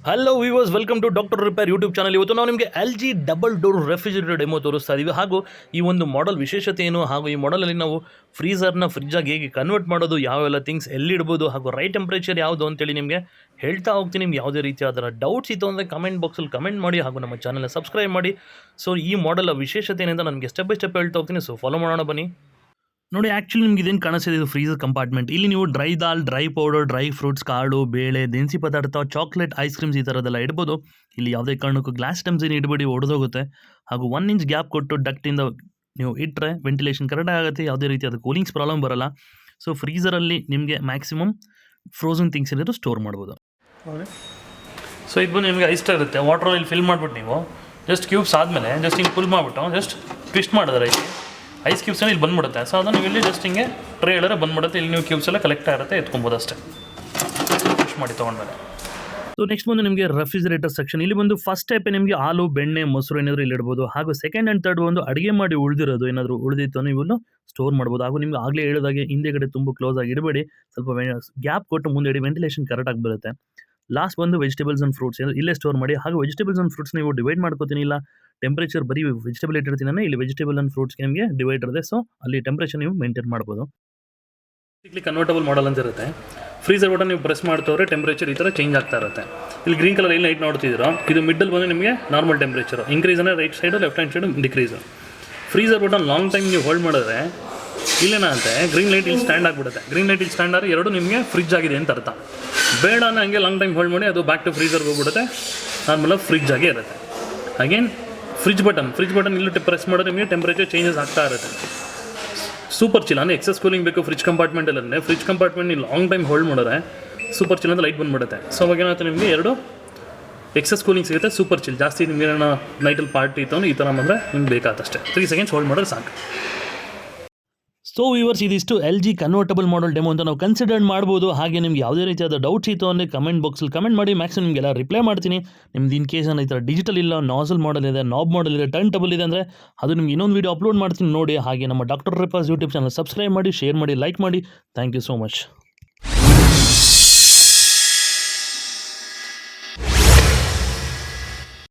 Hello viewers, welcome to Doctor Repair YouTube channel. ಇವತ್ತು ನಾವು ನಿಮಗೆ L G double door refrigerator demo ತೋರಿಸ್ತಾ ಇದ್ದೀವಿ. ಹಾಗೂ ಈ ಒಂದು ಮಾಡೆಲ್ ವಿಶೇಷತೆ ಏನು, ಹಾಗೂ ಈ ಮಾಡೆಲಲ್ಲಿ ನಾವು ಫ್ರೀಝರ್ನ ಫ್ರಿಜ್ಜಾಗಿ ಹೇಗೆ ಕನ್ವರ್ಟ್ ಮಾಡೋದು, ಯಾವೆಲ್ಲ ಥಿಂಗ್ಸ್ ಎಲ್ಲಿಡ್ಬೋದು, ಹಾಗೂ ರೈಟ್ ಟೆಂಪ್ರೇಚರ್ ಯಾವುದು ಅಂತೇಳಿ ನಿಮಗೆ ಹೇಳ್ತಾ ಹೋಗ್ತೀನಿ. ನಿಮ್ಗೆ ಯಾವುದೇ ರೀತಿಯಾದ ಡೌಟ್ಸ್ ಇತ್ತು ಅಂದರೆ ಕಮೆಂಟ್ ಬಾಕ್ಸಲ್ಲಿ ಕಮೆಂಟ್ ಮಾಡಿ, ಹಾಗೂ ನಮ್ಮ ಚಾನಲ್ನ ಸಬ್ಸ್ಕ್ರೈಬ್ ಮಾಡಿ. ಸೊ ಈ ಮಾಡೆಲ್ ವಿಶೇಷತೆ ಏನಿಂದ ನನಗೆ ಸ್ಟೆಪ್ ಬೈ ಸ್ಟೆಪ್ ಹೇಳ್ತಾ ಹೋಗ್ತೀನಿ. ಸೊ ಫಾಲೋ ಮಾಡೋಣ ಬನ್ನಿ. ನೋಡಿ, ಆ್ಯಕ್ಚುಲಿ ನಿಮ್ಗೆ ಇದೇನು ಕಾಣಿಸ್ತಿದೆ, ಇದು ಫ್ರೀಜರ್ ಕಂಪಾರ್ಟ್ಮೆಂಟ್. ಇಲ್ಲಿ ನೀವು ಡ್ರೈ ದಾಲ್, ಡ್ರೈ ಪೌಡರ್, ಡ್ರೈ ಫ್ರೂಟ್ಸ್, ಕಾಳು, ಬೇಳೆ, ದಿನಸಿ ಪದಾರ್ಥ, ಚಾಕ್ಲೇಟ್, ಐಸ್ ಕ್ರೀಮ್ಸ್ ಈ ಥರದ್ದೆಲ್ಲ ಇಡ್ಬೋದು. ಇಲ್ಲಿ ಯಾವುದೇ ಕಾರಣಕ್ಕೂ ಗ್ಲಾಸ್ ಟಮ್ಸ್ ಏನು ಇಡಬೇಡಿ, ಒಡೆದೋಗುತ್ತೆ. ಹಾಗೂ 1 ಇಂಚ್ ಗ್ಯಾಪ್ ಕೊಟ್ಟು ಡಕ್ಟಿಂದ ನೀವು ಇಟ್ಟರೆ ವೆಂಟಿಲೇಷನ್ ಕರೆಕ್ಟಾಗಿ ಆಗುತ್ತೆ, ಯಾವುದೇ ರೀತಿಯಾದ ಕೂಲಿಂಗ್ಸ್ ಪ್ರಾಬ್ಲಮ್ ಬರೋಲ್ಲ. ಸೊ ಫ್ರೀಝರಲ್ಲಿ ನಿಮಗೆ ಮ್ಯಾಕ್ಸಿಮಮ್ ಫ್ರೋಝನ್ ಥಿಂಗ್ಸ್ ಏನಾದರೂ ಸ್ಟೋರ್ ಮಾಡ್ಬೋದು. ಸೊ ಇದು ಬಂದು ನಿಮಗೆ ಐಸ್ ಇರುತ್ತೆ, ವಾಟ್ರಲ್ಲಿ ಫಿಲ್ ಮಾಡಿಬಿಟ್ಟು ನೀವು ಜಸ್ಟ್ ಕ್ಯೂಬ್ಸ್ ಆದಮೇಲೆ ಜಸ್ಟ್ ಹಿಂಗೆ ಫುಲ್ ಮಾಡಿಬಿಟ್ಟು ಜಸ್ಟ್ ಟ್ವಿಸ್ಟ್ ಮಾಡಿದ್ರೆ ಐಸ್ ಕ್ಯೂಬ್ಸ್ ಇಲ್ಲಿ ಬಂದ್ಬಿಡುತ್ತೆ. ಸೊ ಅದನ್ನು ನೀವು ಇಲ್ಲಿ ಜಸ್ಟ್ ಹಿಂಗೆ ಟ್ರೇ ಹೇಳಿದ್ರೆ ಬಂದ್ಬಿಡುತ್ತೆ. ಇಲ್ಲಿ ನೀವು ಕ್ಯೂಬ್ಸ್ ಎಲ್ಲ ಕಲೆಕ್ಟ್ ಆಗಿರುತ್ತೆ, ಎತ್ಕೊಬೋದು ಅಷ್ಟೇ. ಫಿಶ್ ಮಾಡಿ ತೊಗೊಂಡ್ಮೇಲೆ ಸೊ ನೆಕ್ಸ್ಟ್ ಬಂದು ನಿಮಗೆ ರೆಫ್ರಿಜರೇಟರ್ ಸೆಕ್ಷನ್. ಇಲ್ಲಿ ಬಂದು ಫಸ್ಟ್ ಟೈಪ್ ನಿಮಗೆ ಹಾಲು, ಬೆಣ್ಣೆ, ಮೊಸರು ಏನಾದರೂ ಇಲ್ಲಿ ಇಡ್ಬೋದು. ಹಾಗೂ ಸೆಕೆಂಡ್ ಆ್ಯಂಡ್ ಥರ್ಡ್ ಒಂದು ಅಡುಗೆ ಮಾಡಿ ಉಳಿದಿರೋದು ಏನಾದರೂ ಉಳಿದಿತ್ತು ನೀವು ಸ್ಟೋರ್ ಮಾಡ್ಬೋದು. ಹಾಗೂ ನಿಮ್ಗೆ ಆಗಲೇ ಹೇಳಿದಾಗೆ ಹಿಂದೆಗಡೆ ತುಂಬ ಕ್ಲೋಸ್ ಆಗಿ ಇಡಬೇಡಿ, ಸ್ವಲ್ಪ ಗ್ಯಾಪ್ ಕೊಟ್ಟು ಮುಂದೆ ಇಡಿ, ವೆಂಟಿಲೇಷನ್ ಕರೆಕ್ಟಾಗಿ ಬರುತ್ತೆ. ಲಾಸ್ಟ್ ಬಂದು ವೆಜಿಟೇಬಲ್ಸ್ ಆ್ಯಂಡ್ ಫ್ರೂಟ್ಸ್ ಇಲ್ಲೇ ಸ್ಟೋರ್ ಮಾಡಿ. ಹಾಗೂ ವೆಜಿಟೇಬಲ್ಸ್ ಆ್ಯಂಡ್ ಫ್ರೂಟ್ಸ್ ನೀವು ಡಿವೈಡ್ ಮಾಡ್ಕೋತೀನಿ, ಇಲ್ಲ ಟೆಂಪ್ರೇಚರ್ ಬರೀ ವೆಜಿಟೇಬಲ್ ಇಟ್ಟಿರ್ತೀನಿ, ಇಲ್ಲಿ ವೆಜಿಟೇಬಲ್ ಆ್ಯಂಡ್ ಫ್ರೂಟ್ಸ್ಗೆ ನಿಮಗೆ ಡಿವೈಡ್ ಇರುತ್ತೆ. ಸೊ ಅಲ್ಲಿ ಟೆಂಪ್ರೇಚರ್ ನೀವು ಮೇಂಟೈನ್ ಮಾಡ್ಬೋದು. ಬೇಸಿಕ್ಲಿ ಕನ್ವರ್ಟಬಲ್ ಮಾಡಲ್ ಅಂತ ಇರುತ್ತೆ. ಫ್ರೀಸರ್ ಬಟನ್ ನೀವು ಪ್ರೆಸ್ ಮಾಡ್ತವ್ರೆ ಟೆಂಪ್ರೇಚರ್ ಈ ಥರ ಚೇಂಜ್ ಆಗ್ತಾ ಇರುತ್ತೆ. ಇಲ್ಲಿ ಗ್ರೀನ್ ಕಲರ್ ಏನು ಲೈಟ್ ನೋಡ್ತಿದ್ದೀರೋ ಇದು ಮಿಡ್ಡಲ್ ಬಂದು ನಿಮಗೆ ನಾರ್ಮಲ್ ಟೆಂಪ್ರೇಚರ್, ಇನ್ಕ್ರೀಸ್ ಅಂದರೆ right side, left hand side decrease. Freezer button long time ನೀವು ಹೋಲ್ಡ್ ಮಾಡಿದ್ರೆ ಇಲ್ಲೇನಂತೆ ಗ್ರೀನ್ ಲೈಟ್ ಇಲ್ಲಿ ಸ್ಟ್ಯಾಂಡ್ ಆಗಿಬಿಡುತ್ತೆ. ಗ್ರೀನ್ ಲೈಟ್ ಇಲ್ಲಿ ಸ್ಟ್ಯಾಂಡ್ ಆದರೆ ಎರಡು ನಿಮಗೆ ಫ್ರಿಜ್ ಆಗಿದೆ ಅಂತ ಅರ್ಥ. ಬೇಡ ಅನ್ನೋ ಹಂಗೆ ಲಾಂಗ್ ಟೈಮ್ ಹೋಲ್ಡ್ ಮಾಡಿ ಅದು ಬ್ಯಾಕ್ ಟು ಫ್ರೀಸರ್ಗೆ ಹೋಗ್ಬಿಡುತ್ತೆ, ನಾರ್ಮಲಾಗಿ ಫ್ರಿಜ್ ಆಗೇ ಇರುತ್ತೆ. ಅಗೇನ್ ಫ್ರಿಜ್ ಬಟನ್ ಇಲ್ಲೂ ಪ್ರೆಸ್ ಮಾಡಿದ್ರೆ ನಿಮಗೆ ಟೆಂಪ್ರೇಚರ್ ಚೇಂಜಸ್ ಆಗ್ತಾ ಇರುತ್ತೆ. ಸೂಪರ್ ಚಿಲ್ ಅಂದರೆ ಎಕ್ಸಸ್ ಕೂಲಿಂಗ್ ಬೇಕು ಫ್ರಿಜ್ ಕಂಪಾರ್ಟ್ಮೆಂಟಲ್ಲಿ, ಅಂದರೆ ಫ್ರಿಜ್ ಕಂಪಾರ್ಟ್ಮೆಂಟ್ ನೀವು ಲಾಂಗ್ ಟೈಮ್ ಹೋಲ್ಡ್ ಮಾಡಿದ್ರೆ ಸೂಪರ್ ಚಿಲ್ ಅಂತ ಲೈಟ್ ಬಂದುಬಿಡುತ್ತೆ. ಸೊ ಅವಾಗ ಏನಾಗುತ್ತೆ, ನಿಮಗೆ ಎರಡು ಎಕ್ಸಸ್ ಕೂಲಿಂಗ್ ಸಿಗುತ್ತೆ. ಸೂಪರ್ ಚಿಲ್ ಜಾಸ್ತಿ ನಿಮಗೆ ಏನೋ ನೈಟಲ್ಲಿ ಪಾರ್ಟಿ ಇತ್ತು ಈ ಥರ ಬಂದರೆ ನಿಮ್ಗೆ ಬೇಕಾದಷ್ಟೇ 3 ಸೆಕೆಂಡ್ಸ್ ಹೋಲ್ಡ್ ಮಾಡಿದ್ರೆ ಸಾಕು. ಸೊ ವ್ಯೂವರ್ಸ್, ಇದಿಷ್ಟು ಎಲ್ ಜಿ ಕನ್ವರ್ಟಬಲ್ ಮಾಡಲ್ ಡೆಮೋ ಅಂತ ನಾವು ಕನ್ಸಿಡರ್ ಮಾಡ್ಬೋದು. ಹಾಗೆ ನಿಮ್ಗೆ ಯಾವುದೇ ರೀತಿಯಾದ ಡೌಟ್ಸ್ ಇತ್ತು ಅಂದರೆ ಕಮೆಂಟ್ ಬಾಕ್ಸಲ್ಲಿ ಕಮೆಂಟ್ ಮಾಡಿ, ಮ್ಯಾಕ್ಸಿಮಮ್ ನಿಮಗೆಲ್ಲ ರಿಪ್ಲೈ ಮಾಡ್ತೀನಿ. ನಿಮ್ದು ಇನ್ ಕೇಸ್ ಈ ಥರ ಡಿಜಿಟಲ್ ಇಲ್ಲ, ನಾಸಲ್ ಮಾಡಲ್ ಇದೆ, ನಾಬ್ ಮಾಡಲ್ ಇದೆ, ಟರ್ನ್ ಟೇಬಲ್ ಇದೆ ಅಂದರೆ ಅದು ನಿಮ್ಗೆ ಇನ್ನೊಂದು ವೀಡಿಯೋ ಅಪ್ಲೋಡ್ ಮಾಡ್ತೀನಿ ನೋಡಿ. ಹಾಗೆ ನಮ್ಮ Doctor Repairs YouTube channel subscribe ಮಾಡಿ, ಶೇರ್ ಮಾಡಿ, ಲೈಕ್ ಮಾಡಿ. Thank you so much.